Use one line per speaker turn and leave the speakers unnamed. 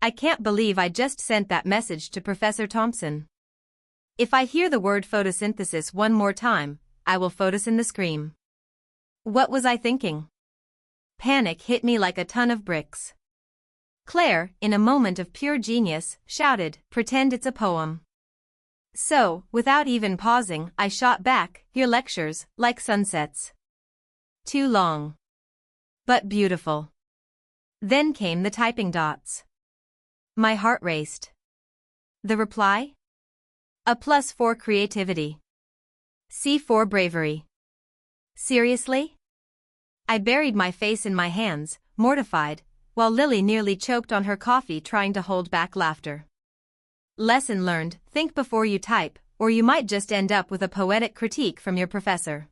I can't believe I just sent that message to Professor Thompson. If I hear the word photosynthesis one more time, I will photosyn the scream. What was I thinking? Panic hit me like a ton of bricks. Claire, in a moment of pure genius, shouted, "Pretend it's a poem." So, without even pausing, I shot back, "Your lectures, like sunsets. Too long. But beautiful." Then came the typing dots. My heart raced. The reply? A +4 creativity. C4 bravery. Seriously? I buried my face in my hands, mortified, while Lily nearly choked on her coffee trying to hold back laughter. Lesson learned: think before you type, or you might just end up with a poetic critique from your professor.